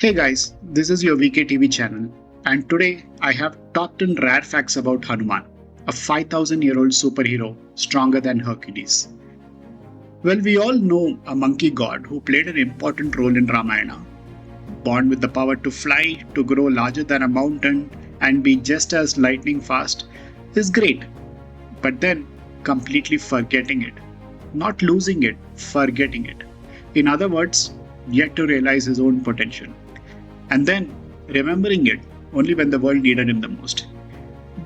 Hey guys, this is your VK TV channel, and today I have top 10 rare facts about Hanuman, a 5,000-year-old superhero stronger than Hercules. Well, we all know a monkey god who played an important role in Ramayana. Born with the power to fly, to grow larger than a mountain, and be just as lightning fast is great, but then completely forgetting it. Not losing it, forgetting it. In other words, yet to realize his own potential. And then remembering it only when the world needed him the most.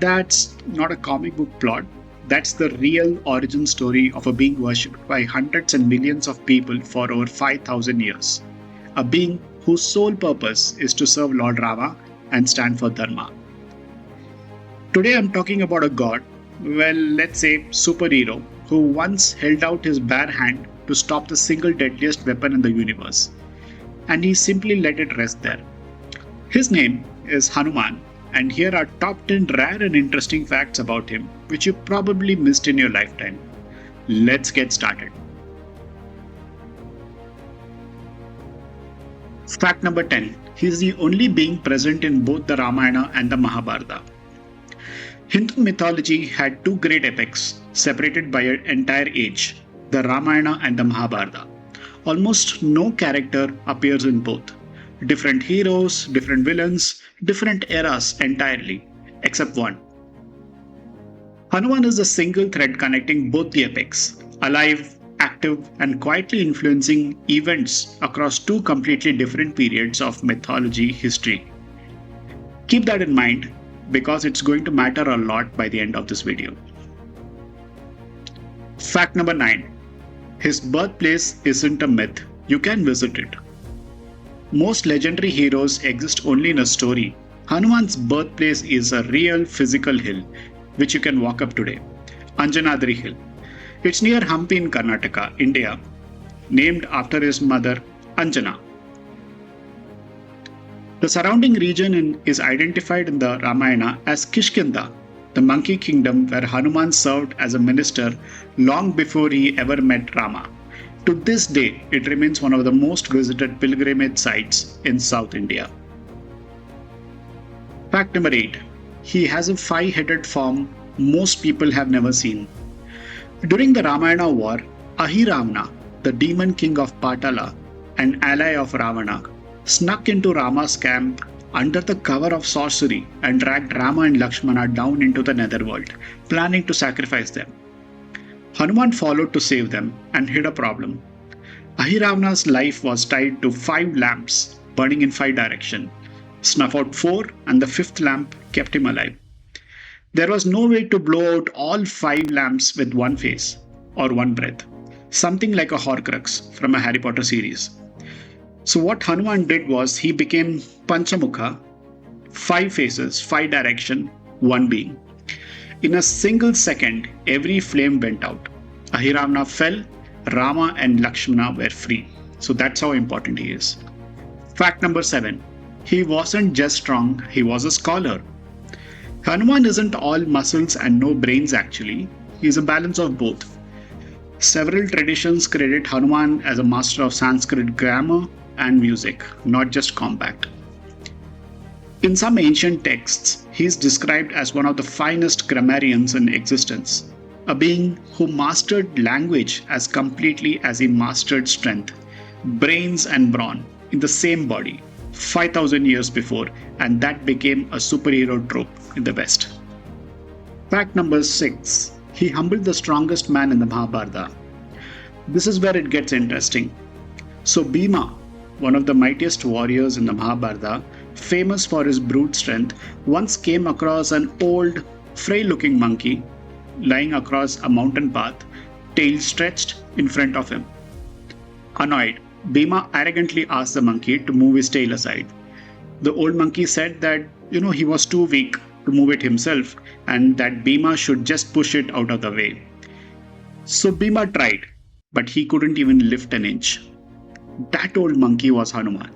That's not a comic book plot. That's the real origin story of a being worshipped by hundreds and millions of people for over 5,000 years. A being whose sole purpose is to serve Lord Rama and stand for Dharma. Today I'm talking about a god, well, let's say superhero, who once held out his bare hand to stop the single deadliest weapon in the universe. And he simply let it rest there. His name is Hanuman, and here are top 10 rare and interesting facts about him, which you probably missed in your lifetime. Let's get started. Fact number 10. He is the only being present in both the Ramayana and the Mahabharata. Hindu mythology had two great epics separated by an entire age, the Ramayana and the Mahabharata. Almost no character appears in both. Different heroes, different villains, different eras entirely, except one. Hanuman is the single thread connecting both the epics, alive, active, and quietly influencing events across two completely different periods of mythology history. Keep that in mind because it's going to matter a lot by the end of this video. Fact number 9. His birthplace isn't a myth, you can visit it. Most legendary heroes exist only in a story. Hanuman's birthplace is a real physical hill, which you can walk up today. Anjanadri Hill. It's near Hampi in Karnataka, India, named after his mother, Anjana. The surrounding region is identified in the Ramayana as Kishkinda, the monkey kingdom where Hanuman served as a minister long before he ever met Rama. To this day, it remains one of the most visited pilgrimage sites in South India. Fact number 8. He has a 5-headed form most people have never seen. During the Ramayana war, Ahiravana, the demon king of Patala, an ally of Ravana, snuck into Rama's camp under the cover of sorcery and dragged Rama and Lakshmana down into the netherworld, planning to sacrifice them. Hanuman followed to save them and hid a problem. Ahiravana's life was tied to 5 lamps burning in 5 directions. Snuff out 4 and the 5th lamp kept him alive. There was no way to blow out all 5 lamps with one face or one breath, something like a Horcrux from a Harry Potter series. So what Hanuman did was he became Panchamukha, 5 faces, 5 direction, one being. In a single second, every flame went out. Ahiravana fell, Rama and Lakshmana were free. So that's how important he is. Fact number 7. He wasn't just strong, he was a scholar. Hanuman isn't all muscles and no brains actually. He is a balance of both. Several traditions credit Hanuman as a master of Sanskrit grammar and music, not just combat. In some ancient texts, he is described as one of the finest grammarians in existence, a being who mastered language as completely as he mastered strength, brains and brawn in the same body, 5,000 years before, and that became a superhero trope in the West. Fact number 6. He humbled the strongest man in the Mahabharata. This is where it gets interesting. So Bheema, one of the mightiest warriors in the Mahabharata, famous for his brute strength, once came across an old, frail-looking monkey lying across a mountain path, tail stretched in front of him. Annoyed, Bheema arrogantly asked the monkey to move his tail aside. The old monkey said that, he was too weak to move it himself and that Bheema should just push it out of the way. So Bheema tried, but he couldn't even lift an inch. That old monkey was Hanuman,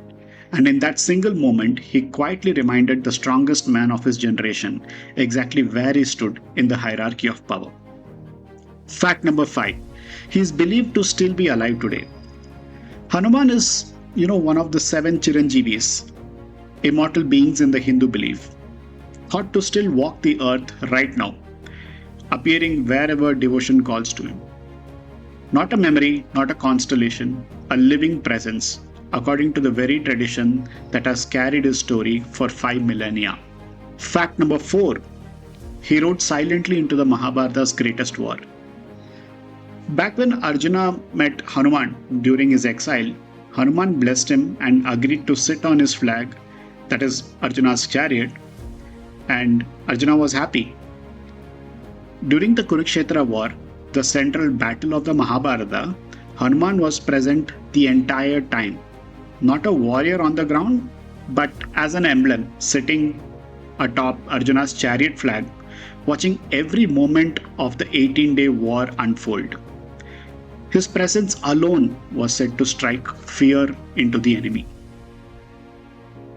and in that single moment, he quietly reminded the strongest man of his generation exactly where he stood in the hierarchy of power. Fact number 5. He is believed to still be alive today. Hanuman is, one of the 7 Chiranjeevis, immortal beings in the Hindu belief, thought to still walk the earth right now, appearing wherever devotion calls to him. Not a memory, not a constellation, a living presence, according to the very tradition that has carried his story for 5 millennia. Fact number 4. He rode silently into the Mahabharata's greatest war. Back when Arjuna met Hanuman during his exile, Hanuman blessed him and agreed to sit on his flag, that is Arjuna's chariot, and Arjuna was happy. During the Kurukshetra War, the central battle of the Mahabharata, Hanuman was present the entire time. Not a warrior on the ground, but as an emblem sitting atop Arjuna's chariot flag, watching every moment of the 18-day war unfold. His presence alone was said to strike fear into the enemy.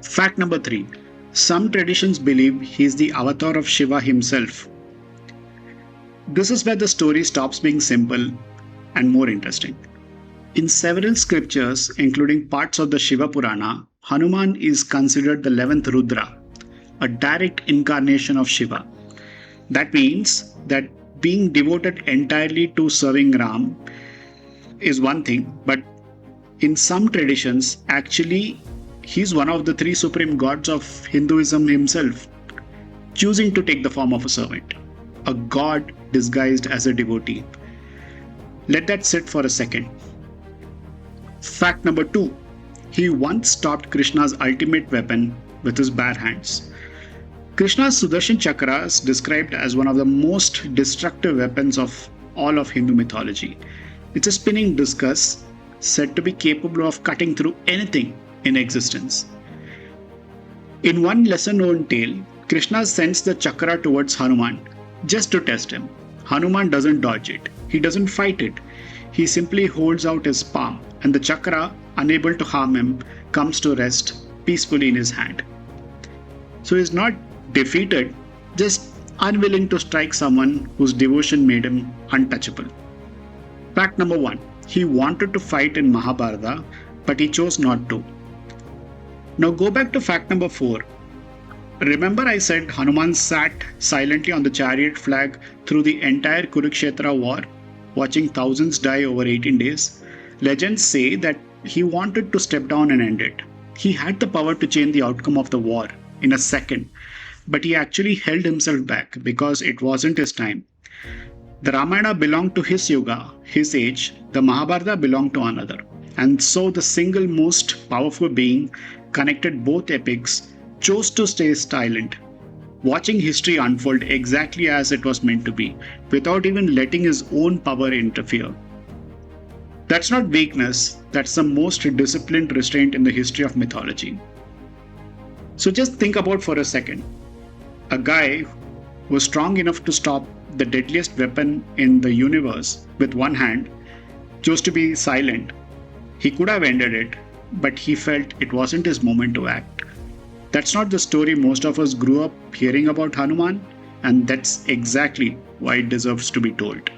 Fact number 3. Some traditions believe he is the avatar of Shiva himself. This is where the story stops being simple and more interesting. In several scriptures, including parts of the Shiva Purana, Hanuman is considered the 11th Rudra, a direct incarnation of Shiva. That means that being devoted entirely to serving Ram is one thing, but in some traditions, actually, he's one of the 3 supreme gods of Hinduism himself, choosing to take the form of a servant, a god disguised as a devotee. Let that sit for a second. Fact number 2. He once stopped Krishna's ultimate weapon with his bare hands. Krishna's Sudarshan Chakra is described as one of the most destructive weapons of all of Hindu mythology. It's a spinning discus said to be capable of cutting through anything in existence. In one lesser known tale, Krishna sends the chakra towards Hanuman just to test him. Hanuman doesn't dodge it, he doesn't fight it. He simply holds out his palm, and the chakra, unable to harm him, comes to rest peacefully in his hand. So he's not defeated, just unwilling to strike someone whose devotion made him untouchable. Fact number 1. He wanted to fight in Mahabharata, but he chose not to. Now go back to fact number 4. Remember I said Hanuman sat silently on the chariot flag through the entire Kurukshetra War, watching thousands die over 18 days? Legends say that he wanted to step down and end it. He had the power to change the outcome of the war in a second, but he actually held himself back because it wasn't his time. The Ramayana belonged to his yuga, his age, the Mahabharata belonged to another. And so the single most powerful being connected both epics chose to stay silent, watching history unfold exactly as it was meant to be, without even letting his own power interfere. That's not weakness, that's the most disciplined restraint in the history of mythology. So just think about for a second. A guy was strong enough to stop the deadliest weapon in the universe with one hand, chose to be silent. He could have ended it, but he felt it wasn't his moment to act. That's not the story most of us grew up hearing about Hanuman, and that's exactly why it deserves to be told.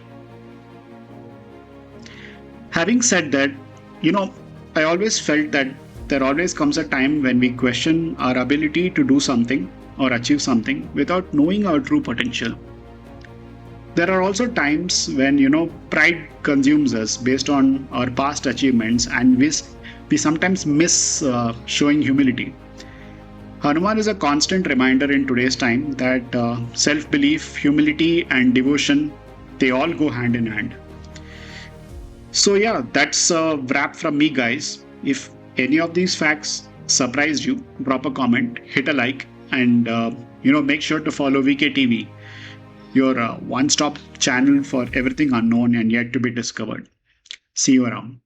Having said that, I always felt that there always comes a time when we question our ability to do something or achieve something without knowing our true potential. There are also times when, pride consumes us based on our past achievements, and we sometimes miss showing humility. Hanuman is a constant reminder in today's time that self-belief, humility, and devotion, they all go hand in hand. So yeah, that's a wrap from me, guys. If any of these facts surprised you, drop a comment, hit a like, and make sure to follow VKTV, your one-stop channel for everything unknown and yet to be discovered. See you around.